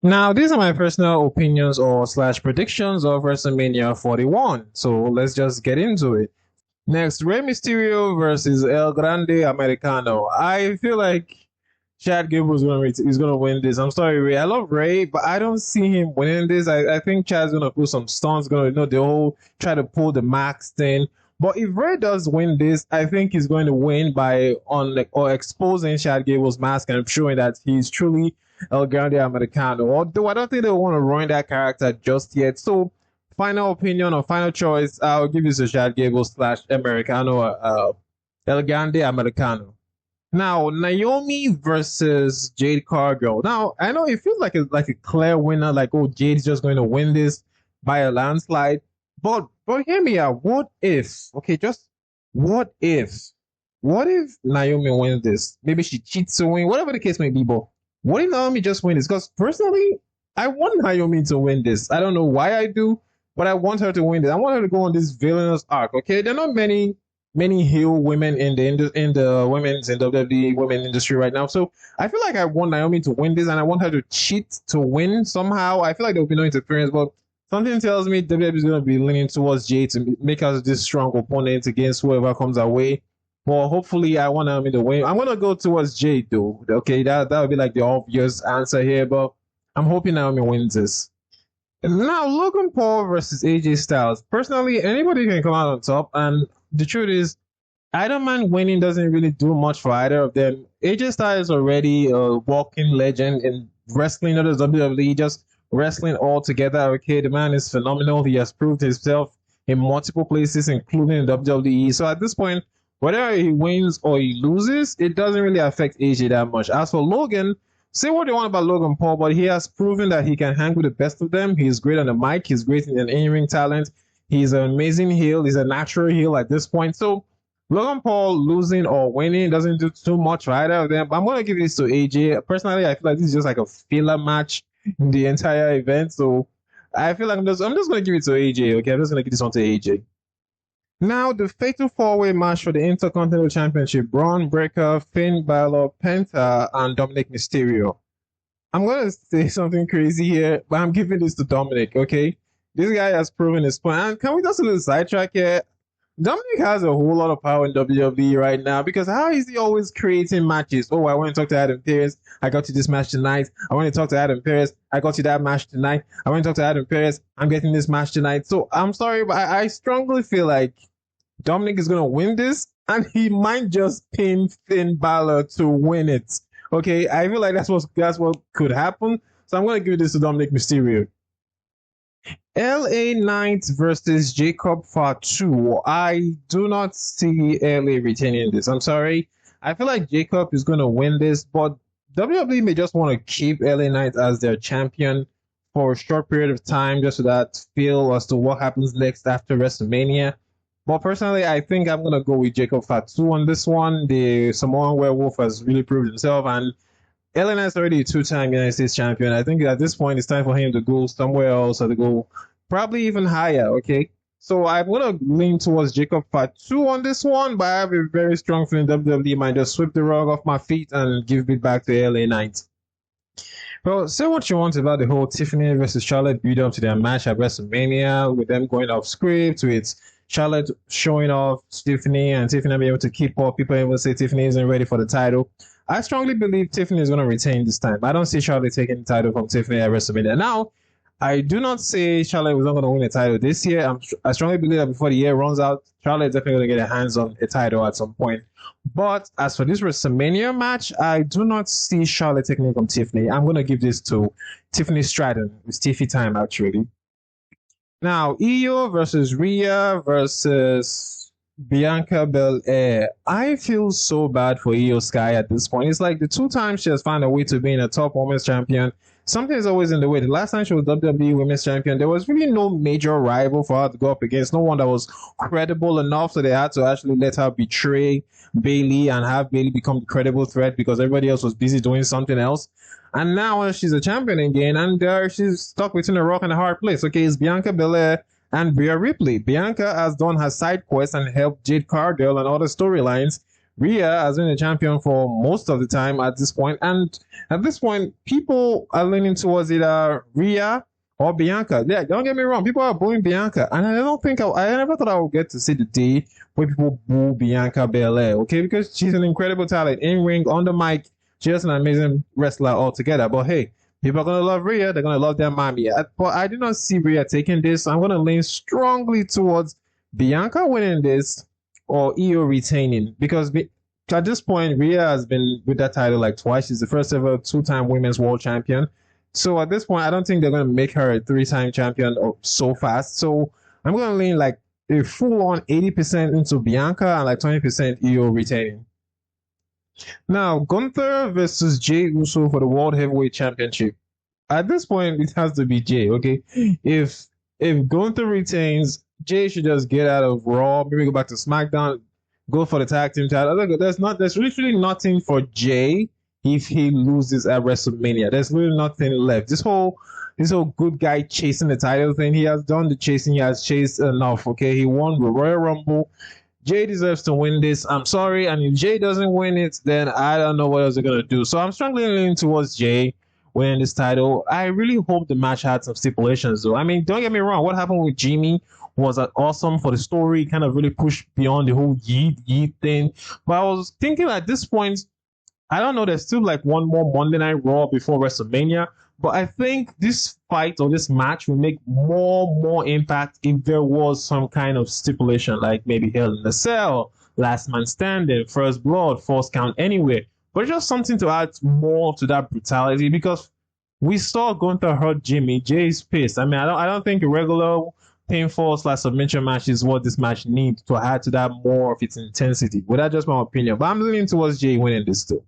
Now, these are my personal opinions or slash predictions of WrestleMania 41. So let's just get into it. Next, Rey Mysterio versus El Grande Americano. I feel like Chad Gable is gonna win this. I'm sorry, Ray. I love Ray, but I don't see him winning this. I think Chad's gonna put some stunts, gonna the whole try to pull the max thing. But if Ray does win this, I think he's going to win by on like or exposing Chad Gable's mask and showing that he's truly El Grande Americano. Although I don't think they want to ruin that character just yet. So final opinion or final choice, I'll give you to Chad Gable slash Americano, El Grande Americano. Now, Naomi versus Jade Cargill. Now, I know it feels like a clear winner, like oh Jade's just going to win this by a landslide. But hear me out. What if? Okay, just what if? What if Naomi wins this? Maybe she cheats to win, whatever the case may be. But what if Naomi just wins this? Because personally, I want Naomi to win this. I don't know why I do, but I want her to win this. I want her to go on this villainous arc. Okay, there are not many heel women in the women's in WWE women industry right now. So I feel like I want Naomi to win this, and I want her to cheat to win somehow. I feel like there will be no interference, but something tells me WWE is going to be leaning towards Jay to make us this strong opponent against whoever comes our way. Well, hopefully, I want Naomi to win. I'm going to go towards Jay though. Okay, that would be like the obvious answer here, but I'm hoping Naomi wins this. Now, Logan Paul versus AJ Styles. Personally, anybody can come out on top, and the truth is, Iron Man winning doesn't really do much for either of them. AJ Styles is already a walking legend in wrestling, not as WWE, just wrestling all together. Okay, the man is phenomenal. He has proved himself in multiple places, including WWE. So at this point, whether he wins or he loses, it doesn't really affect AJ that much. As for Logan, say what you want about Logan Paul, but he has proven that he can hang with the best of them. He's great on the mic. He's great in an in-ring talent. He's an amazing heel. He's a natural heel at this point. So Logan Paul losing or winning doesn't do too much for either of them. But I'm going to give this to AJ. Personally, I feel like this is just like a filler match in the entire event. So I feel like I'm just going to give it to AJ. Okay, I'm just going to give this one to AJ. Now, the fatal four-way match for the Intercontinental Championship: Braun Breaker, Finn Balor, Penta, and Dominic Mysterio. I'm gonna say something crazy here, but I'm giving this to Dominic. Okay, this guy has proven his point. And can we just a little sidetrack here? Dominic has a whole lot of power in WWE right now because how is he always creating matches? Oh, I want to talk to Adam Pearce. I got you this match tonight. I want to talk to Adam Pearce. I got you that match tonight. I want to talk to Adam Pearce. I'm getting this match tonight. So I'm sorry, but I strongly feel like Dominic is gonna win this, and he might just pin Finn Balor to win it. Okay, I feel like that's what could happen. So I'm gonna give this to Dominic Mysterio. LA Knight versus Jacob Fatu. I do not see LA retaining this. I'm sorry. I feel like Jacob is gonna win this, but WWE may just want to keep LA Knight as their champion for a short period of time, just so that feel as to what happens next after WrestleMania. But personally, I think I'm gonna go with Jacob Fatu on this one. The Samoan Werewolf has really proved himself, and Ellen is already a two-time United States champion. I think at this point it's time for him to go somewhere else or to go probably even higher. Okay, so I'm gonna lean towards Jacob Fatu on this one, but I have a very strong feeling WWE might just sweep the rug off my feet and give it back to LA Knight. Well, say what you want about the whole Tiffany versus Charlotte build up to their match at WrestleMania, with them going off script, with Charlotte showing off Tiffany and Tiffany being able to keep up. People even say Tiffany isn't ready for the title. I strongly believe Tiffany is going to retain this time. I don't see Charlotte taking the title from Tiffany at WrestleMania. Now, I do not say Charlotte was not going to win a title this year. I strongly believe that before the year runs out, Charlotte is definitely going to get her hands on a title at some point. But as for this WrestleMania match, I do not see Charlotte taking it from Tiffany. I'm going to give this to Tiffany Stratton. It's Tiffy time, actually. Now, Io versus Rhea versus Bianca Belair. I feel so bad for Io Sky at this point. It's like the two times she has found a way to being a top women's champion, something is always in the way. The last time she was WWE Women's Champion, there was really no major rival for her to go up against. No one that was credible enough, so they had to actually let her betray Bailey and have Bailey become the credible threat because everybody else was busy doing something else. And now she's a champion again, and she's stuck between a rock and a hard place. Okay, it's Bianca Belair and Rhea Ripley. Bianca has done her side quests and helped Jade Cargill and other storylines. Rhea has been a champion for most of the time at this point, and at this point, people are leaning towards either Rhea or Bianca. Yeah, don't get me wrong, people are booing Bianca, and I don't think I never thought I would get to see the day where people boo Bianca Belair, okay? Because she's an incredible talent in ring, on the mic, just an amazing wrestler altogether. But hey, people are gonna love Rhea, they're gonna love their mommy. But I do not see Rhea taking this. I'm gonna lean strongly towards Bianca winning this or Io retaining because at this point, Rhea has been with that title like twice. She's the first ever two-time women's world champion. So at this point, I don't think they're going to make her a three-time champion so fast. So I'm going to lean like a full-on 80% into Bianca and like 20% Io retaining. Now, Gunther versus Jey Uso for the World Heavyweight Championship. At this point, it has to be Jey, okay? If Gunther retains, Jey should just get out of Raw, maybe go back to SmackDown, go for the tag team title. There's literally nothing for Jey if he loses at WrestleMania. There's really nothing left. This whole good guy chasing the title thing, he has done the chasing. He has chased enough. Okay, he won the Royal Rumble. Jey deserves to win this. I'm sorry, and if Jey doesn't win it, then I don't know what else they're gonna do. So I'm strongly leaning towards Jey winning this title. I really hope the match had some stipulations, though. I mean, don't get me wrong. What happened with Jimmy was awesome for the story. Kind of really pushed beyond the whole yeet thing. But I was thinking at this point, I don't know. There's still like one more Monday Night Raw before WrestleMania. But I think this fight or this match will make more impact if there was some kind of stipulation, like maybe Hell in a Cell, Last Man Standing, First Blood, False Count Anywhere. But just something to add more to that brutality because we saw Gunther hurt Jimmy. Jey's pissed. I mean, I don't think a regular painful / submission match is what this match needs to add to that more of its intensity. But that's just my opinion. But I'm leaning towards Jey winning this too.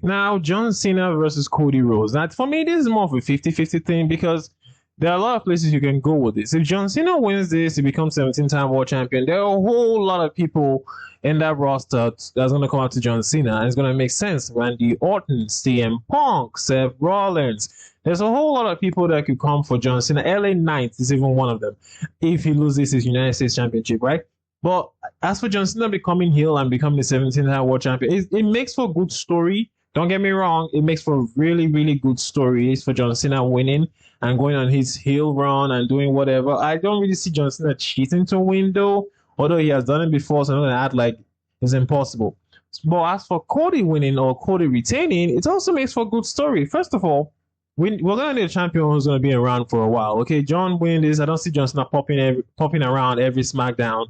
Now, John Cena versus Cody Rhodes. Now, for me, this is more of a 50-50 thing because there are a lot of places you can go with this. If John Cena wins this, he becomes 17-time world champion. There are a whole lot of people in that roster that's going to come out to John Cena, and it's going to make sense. Randy Orton, CM Punk, Seth Rollins. There's a whole lot of people that could come for John Cena. LA Knight is even one of them if he loses his United States Championship, right? But as for John Cena becoming heel and becoming the 17th world champion, it makes for a good story. Don't get me wrong, it makes for really, really good stories for John Cena winning and going on his heel run and doing whatever. I don't really see John Cena cheating to win though, although he has done it before, so I'm not going to act like it's impossible. But as for Cody winning or Cody retaining, it also makes for a good story. First of all, we're going to need a champion who's going to be around for a while. Okay, John winning this. I don't see John Cena popping around every SmackDown.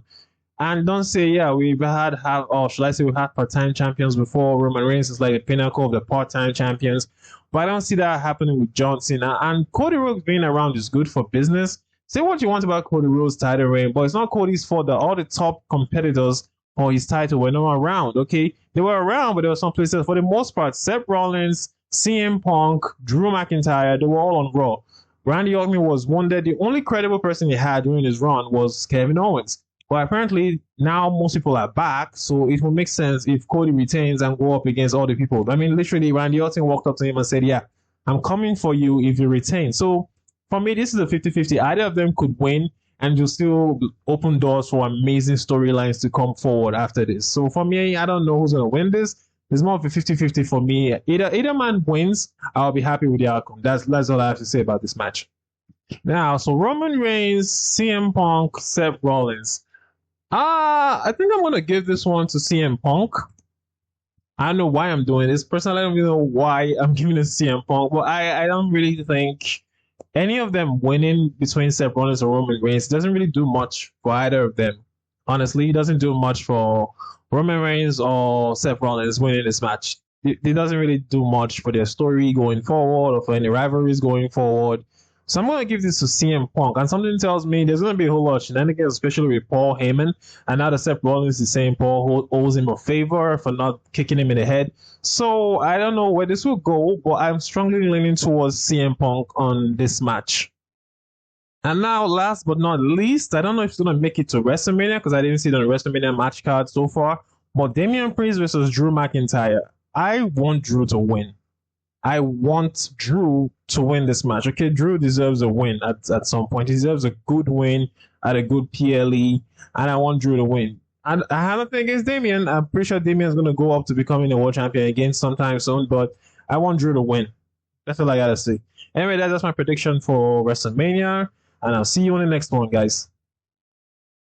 And don't say, yeah, we've had, or should I say, we've had part-time champions before. Roman Reigns is like the pinnacle of the part-time champions. But I don't see that happening with John Cena. And Cody Rhodes being around is good for business. Say what you want about Cody Rhodes' title reign, but it's not Cody's fault that all the top competitors for his title were not around, okay? They were around, but there were some places. For the most part, Seth Rollins, CM Punk, Drew McIntyre, they were all on Raw. Randy Orton was wounded. The only credible person he had during his run was Kevin Owens. But apparently now most people are back, so it will make sense if Cody retains and go up against all the people. I mean, literally, Randy Orton walked up to him and said, yeah, I'm coming for you if you retain. So for me, this is a 50-50. Either of them could win, and you'll still open doors for amazing storylines to come forward after this. So for me, I don't know who's going to win this. It's more of a 50-50 for me. Either man wins, I'll be happy with the outcome. That's all I have to say about this match. Now, so Roman Reigns, CM Punk, Seth Rollins. I think I'm gonna give this one to CM Punk. I don't know why I'm doing this. Personally, I don't even know why I'm giving it to CM Punk, but I don't really think any of them winning between Seth Rollins or Roman Reigns doesn't really do much for either of them. Honestly, it doesn't do much for Roman Reigns or Seth Rollins winning this match. It doesn't really do much for their story going forward or for any rivalries going forward. So I'm going to give this to CM Punk. And something tells me there's going to be a whole lot of shenanigans, especially with Paul Heyman. And now that Seth Rollins is saying Paul owes him a favor for not kicking him in the head. So I don't know where this will go, but I'm strongly leaning towards CM Punk on this match. And now, last but not least, I don't know if it's going to make it to WrestleMania because I didn't see it on the WrestleMania match card so far. But Damian Priest versus Drew McIntyre. I want Drew to win. I want Drew to win this match. Okay, Drew deserves a win at some point. He deserves a good win at a good PLE, and I want Drew to win. And I have nothing against Damien. I'm pretty sure Damien's going to go up to becoming a world champion again sometime soon, but I want Drew to win. That's all I got to say. Anyway, that's just my prediction for WrestleMania, and I'll see you on the next one, guys.